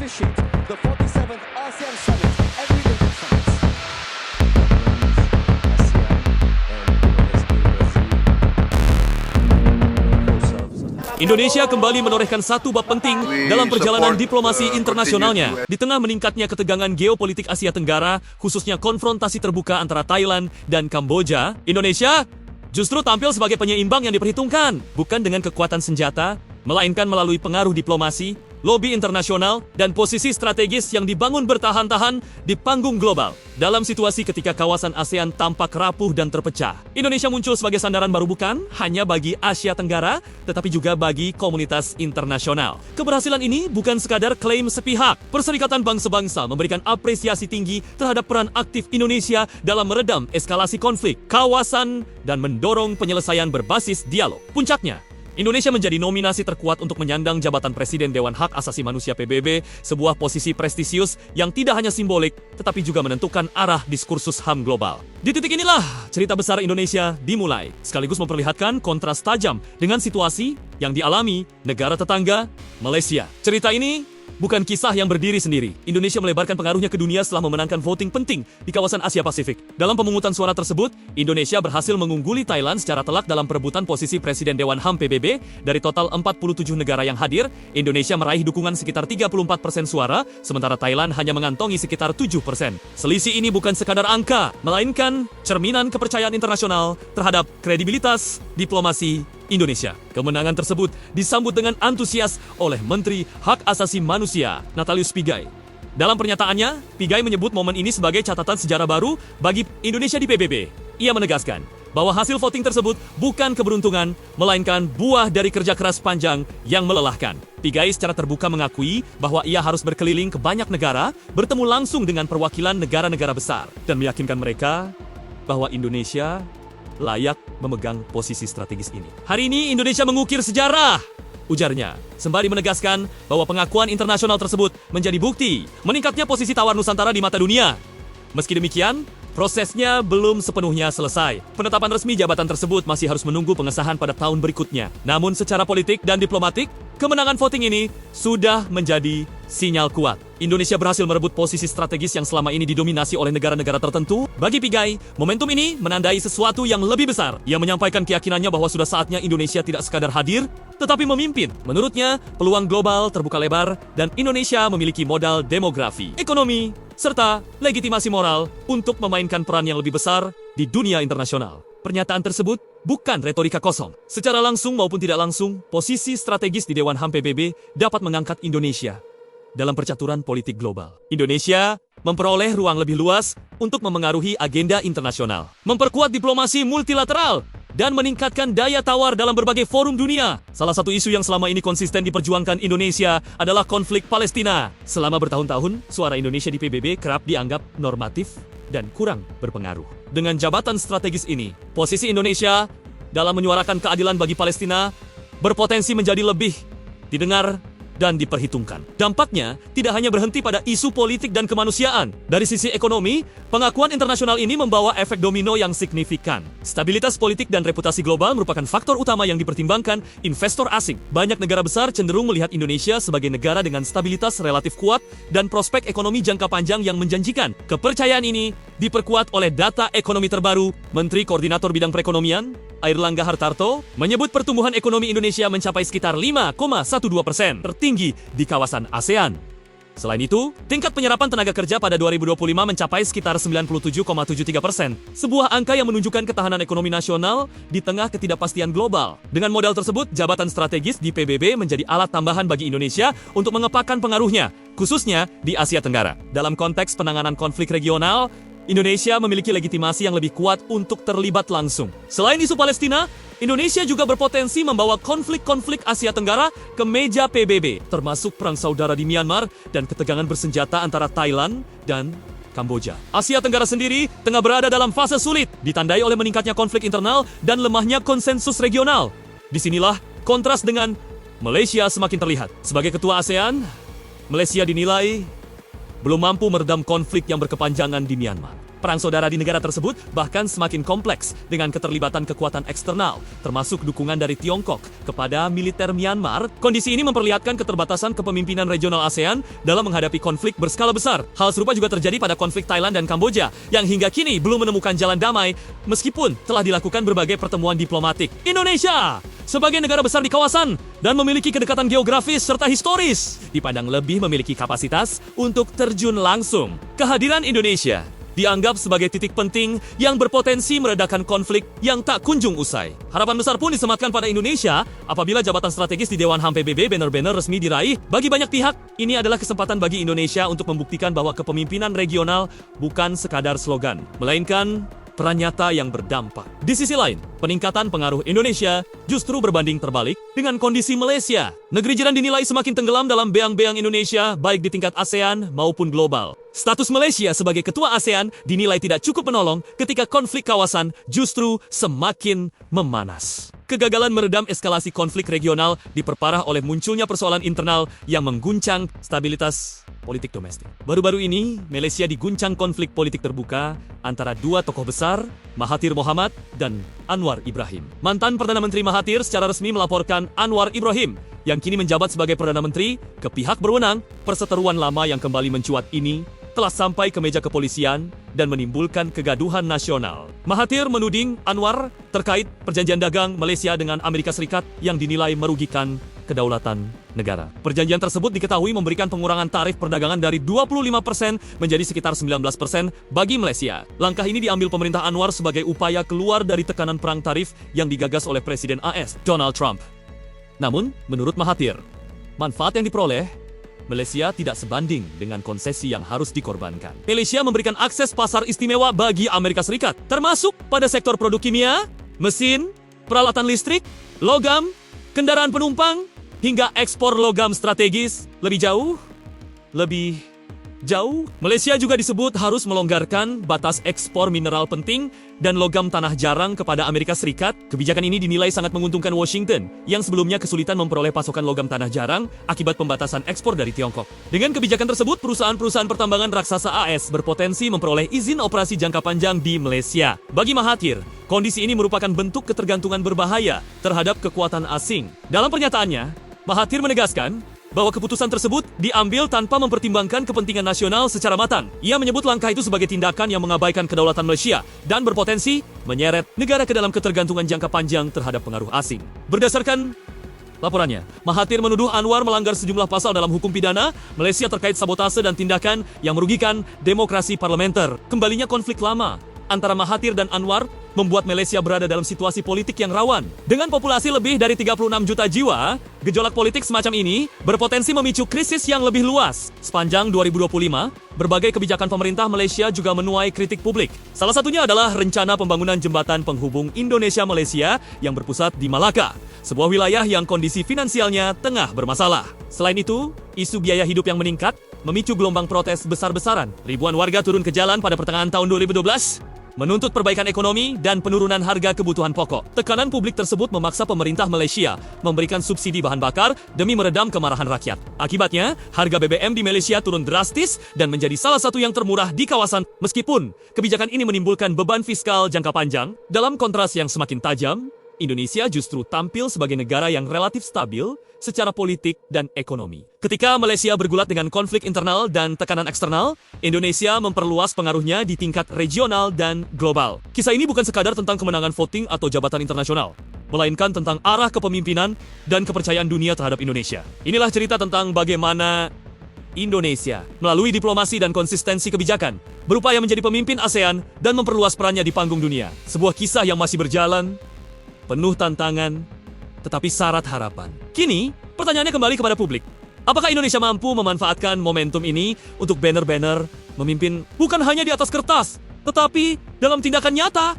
appreciate the 47th ASEAN Summit and related summits. Indonesia kembali menorehkan satu bab penting dalam perjalanan diplomasi internasionalnya. Di tengah meningkatnya ketegangan geopolitik Asia Tenggara, khususnya konfrontasi terbuka antara Thailand dan Kamboja, Indonesia justru tampil sebagai penyeimbang yang diperhitungkan, bukan dengan kekuatan senjata, melainkan melalui pengaruh diplomasi, lobi internasional, dan posisi strategis yang dibangun bertahan-tahan di panggung global. Dalam situasi ketika kawasan ASEAN tampak rapuh dan terpecah, Indonesia muncul sebagai sandaran baru bukan hanya bagi Asia Tenggara, tetapi juga bagi komunitas internasional. Keberhasilan ini bukan sekadar klaim sepihak. Perserikatan Bangsa-Bangsa memberikan apresiasi tinggi terhadap peran aktif Indonesia dalam meredam eskalasi konflik kawasan dan mendorong penyelesaian berbasis dialog. Puncaknya, Indonesia menjadi nominasi terkuat untuk menyandang jabatan Presiden Dewan Hak Asasi Manusia PBB, sebuah posisi prestisius yang tidak hanya simbolik, tetapi juga menentukan arah diskursus HAM global. Di titik inilah cerita besar Indonesia dimulai, sekaligus memperlihatkan kontras tajam dengan situasi yang dialami negara tetangga, Malaysia. Cerita ini bukan kisah yang berdiri sendiri. Indonesia melebarkan pengaruhnya ke dunia setelah memenangkan voting penting di kawasan Asia Pasifik. Dalam pemungutan suara tersebut, Indonesia berhasil mengungguli Thailand secara telak dalam perebutan posisi Presiden Dewan HAM PBB. Dari total 47 negara yang hadir, Indonesia meraih dukungan sekitar 34% suara, sementara Thailand hanya mengantongi sekitar 7%. Selisih ini bukan sekadar angka, melainkan cerminan kepercayaan internasional terhadap kredibilitas diplomasi Indonesia. Kemenangan tersebut disambut dengan antusias oleh Menteri Hak Asasi Manusia, Natalius Pigai. Dalam pernyataannya, Pigai menyebut momen ini sebagai catatan sejarah baru bagi Indonesia di PBB. Ia menegaskan bahwa hasil voting tersebut bukan keberuntungan, melainkan buah dari kerja keras panjang yang melelahkan. Pigai secara terbuka mengakui bahwa ia harus berkeliling ke banyak negara, bertemu langsung dengan perwakilan negara-negara besar, dan meyakinkan mereka bahwa Indonesia layak memegang posisi strategis ini. Hari ini Indonesia mengukir sejarah, ujarnya, sembari menegaskan bahwa pengakuan internasional tersebut menjadi bukti meningkatnya posisi tawar Nusantara di mata dunia. Meski demikian, prosesnya belum sepenuhnya selesai. Penetapan resmi jabatan tersebut masih harus menunggu pengesahan pada tahun berikutnya. Namun secara politik dan diplomatik, kemenangan voting ini sudah menjadi sinyal kuat. Indonesia berhasil merebut posisi strategis yang selama ini didominasi oleh negara-negara tertentu. Bagi Pigai, momentum ini menandai sesuatu yang lebih besar. Ia menyampaikan keyakinannya bahwa sudah saatnya Indonesia tidak sekadar hadir, tetapi memimpin. Menurutnya, peluang global terbuka lebar dan Indonesia memiliki modal demografi, ekonomi, serta legitimasi moral untuk memainkan peran yang lebih besar di dunia internasional. Pernyataan tersebut bukan retorika kosong. Secara langsung maupun tidak langsung, posisi strategis di Dewan HAM PBB dapat mengangkat Indonesia dalam percaturan politik global. Indonesia memperoleh ruang lebih luas untuk memengaruhi agenda internasional, memperkuat diplomasi multilateral, dan meningkatkan daya tawar dalam berbagai forum dunia. Salah satu isu yang selama ini konsisten diperjuangkan Indonesia adalah konflik Palestina. Selama bertahun-tahun, suara Indonesia di PBB kerap dianggap normatif dan kurang berpengaruh. Dengan jabatan strategis ini, posisi Indonesia dalam menyuarakan keadilan bagi Palestina berpotensi menjadi lebih didengar dan diperhitungkan. Dampaknya tidak hanya berhenti pada isu politik dan kemanusiaan. Dari sisi ekonomi, pengakuan internasional ini membawa efek domino yang signifikan. Stabilitas politik dan reputasi global merupakan faktor utama yang dipertimbangkan investor asing. Banyak negara besar cenderung melihat Indonesia sebagai negara dengan stabilitas relatif kuat dan prospek ekonomi jangka panjang yang menjanjikan. Kepercayaan ini diperkuat oleh data ekonomi terbaru. Menteri Koordinator Bidang Perekonomian, Airlangga Hartarto, menyebut pertumbuhan ekonomi Indonesia mencapai sekitar 5,12%, tertinggi di kawasan ASEAN. Selain itu, tingkat penyerapan tenaga kerja pada 2025 mencapai sekitar 97,73%, sebuah angka yang menunjukkan ketahanan ekonomi nasional di tengah ketidakpastian global. Dengan modal tersebut, jabatan strategis di PBB menjadi alat tambahan bagi Indonesia untuk mengepakkan pengaruhnya, khususnya di Asia Tenggara. Dalam konteks penanganan konflik regional, Indonesia memiliki legitimasi yang lebih kuat untuk terlibat langsung. Selain isu Palestina, Indonesia juga berpotensi membawa konflik-konflik Asia Tenggara ke meja PBB, termasuk perang saudara di Myanmar dan ketegangan bersenjata antara Thailand dan Kamboja. Asia Tenggara sendiri tengah berada dalam fase sulit, ditandai oleh meningkatnya konflik internal dan lemahnya konsensus regional. Disinilah kontras dengan Malaysia semakin terlihat. Sebagai ketua ASEAN, Malaysia dinilai belum mampu meredam konflik yang berkepanjangan di Myanmar. Perang saudara di negara tersebut bahkan semakin kompleks dengan keterlibatan kekuatan eksternal, termasuk dukungan dari Tiongkok kepada militer Myanmar. Kondisi ini memperlihatkan keterbatasan kepemimpinan regional ASEAN dalam menghadapi konflik berskala besar. Hal serupa juga terjadi pada konflik Thailand dan Kamboja, yang hingga kini belum menemukan jalan damai meskipun telah dilakukan berbagai pertemuan diplomatik. Indonesia sebagai negara besar di kawasan dan memiliki kedekatan geografis serta historis, dipandang lebih memiliki kapasitas untuk terjun langsung. Kehadiran Indonesia dianggap sebagai titik penting yang berpotensi meredakan konflik yang tak kunjung usai. Harapan besar pun disematkan pada Indonesia apabila jabatan strategis di Dewan HAM PBB benar-benar resmi diraih. Bagi banyak pihak, ini adalah kesempatan bagi Indonesia untuk membuktikan bahwa kepemimpinan regional bukan sekadar slogan, melainkan peran nyata yang berdampak. Di sisi lain, peningkatan pengaruh Indonesia justru berbanding terbalik dengan kondisi Malaysia. Negeri jiran dinilai semakin tenggelam dalam beang-beang Indonesia, baik di tingkat ASEAN maupun global. Status Malaysia sebagai ketua ASEAN dinilai tidak cukup menolong ketika konflik kawasan justru semakin memanas. Kegagalan meredam eskalasi konflik regional diperparah oleh munculnya persoalan internal yang mengguncang stabilitas politik domestik. Baru-baru ini, Malaysia diguncang konflik politik terbuka antara dua tokoh besar, Mahathir Mohamad dan Anwar Ibrahim. Mantan Perdana Menteri Mahathir secara resmi melaporkan Anwar Ibrahim, yang kini menjabat sebagai Perdana Menteri, ke pihak berwenang. Perseteruan lama yang kembali mencuat ini telah sampai ke meja kepolisian dan menimbulkan kegaduhan nasional. Mahathir menuding Anwar terkait perjanjian dagang Malaysia dengan Amerika Serikat yang dinilai merugikan kedaulatan negara. Perjanjian tersebut diketahui memberikan pengurangan tarif perdagangan dari 25% menjadi sekitar 19% bagi Malaysia. Langkah ini diambil pemerintah Anwar sebagai upaya keluar dari tekanan perang tarif yang digagas oleh Presiden AS, Donald Trump. Namun, menurut Mahathir, manfaat yang diperoleh Malaysia tidak sebanding dengan konsesi yang harus dikorbankan. Malaysia memberikan akses pasar istimewa bagi Amerika Serikat, termasuk pada sektor produk kimia, mesin, peralatan listrik, logam, kendaraan penumpang, hingga ekspor logam strategis. Lebih jauh, Malaysia juga disebut harus melonggarkan batas ekspor mineral penting dan logam tanah jarang kepada Amerika Serikat. Kebijakan ini dinilai sangat menguntungkan Washington, yang sebelumnya kesulitan memperoleh pasokan logam tanah jarang akibat pembatasan ekspor dari Tiongkok. Dengan kebijakan tersebut, perusahaan-perusahaan pertambangan raksasa AS berpotensi memperoleh izin operasi jangka panjang di Malaysia. Bagi Mahathir, kondisi ini merupakan bentuk ketergantungan berbahaya terhadap kekuatan asing. Dalam pernyataannya, Mahathir menegaskan bahwa keputusan tersebut diambil tanpa mempertimbangkan kepentingan nasional secara matang. Ia menyebut langkah itu sebagai tindakan yang mengabaikan kedaulatan Malaysia dan berpotensi menyeret negara ke dalam ketergantungan jangka panjang terhadap pengaruh asing. Berdasarkan laporannya, Mahathir menuduh Anwar melanggar sejumlah pasal dalam hukum pidana Malaysia terkait sabotase dan tindakan yang merugikan demokrasi parlementer. Kembalinya konflik lama antara Mahathir dan Anwar membuat Malaysia berada dalam situasi politik yang rawan. Dengan populasi lebih dari 36 juta jiwa, gejolak politik semacam ini berpotensi memicu krisis yang lebih luas. Sepanjang 2025, berbagai kebijakan pemerintah Malaysia juga menuai kritik publik. Salah satunya adalah rencana pembangunan jembatan penghubung Indonesia-Malaysia yang berpusat di Malaka, sebuah wilayah yang kondisi finansialnya tengah bermasalah. Selain itu, isu biaya hidup yang meningkat memicu gelombang protes besar-besaran. Ribuan warga turun ke jalan pada pertengahan tahun 2012 menuntut perbaikan ekonomi dan penurunan harga kebutuhan pokok. Tekanan publik tersebut memaksa pemerintah Malaysia memberikan subsidi bahan bakar demi meredam kemarahan rakyat. Akibatnya, harga BBM di Malaysia turun drastis dan menjadi salah satu yang termurah di kawasan. Meskipun kebijakan ini menimbulkan beban fiskal jangka panjang, dalam kontras yang semakin tajam, Indonesia justru tampil sebagai negara yang relatif stabil secara politik dan ekonomi. Ketika Malaysia bergulat dengan konflik internal dan tekanan eksternal, Indonesia memperluas pengaruhnya di tingkat regional dan global. Kisah ini bukan sekadar tentang kemenangan voting atau jabatan internasional, melainkan tentang arah kepemimpinan dan kepercayaan dunia terhadap Indonesia. Inilah cerita tentang bagaimana Indonesia, melalui diplomasi dan konsistensi kebijakan, berupaya menjadi pemimpin ASEAN dan memperluas perannya di panggung dunia. Sebuah kisah yang masih berjalan, penuh tantangan, tetapi syarat harapan. Kini, pertanyaannya kembali kepada publik. Apakah Indonesia mampu memanfaatkan momentum ini untuk banner-banner memimpin bukan hanya di atas kertas, tetapi dalam tindakan nyata?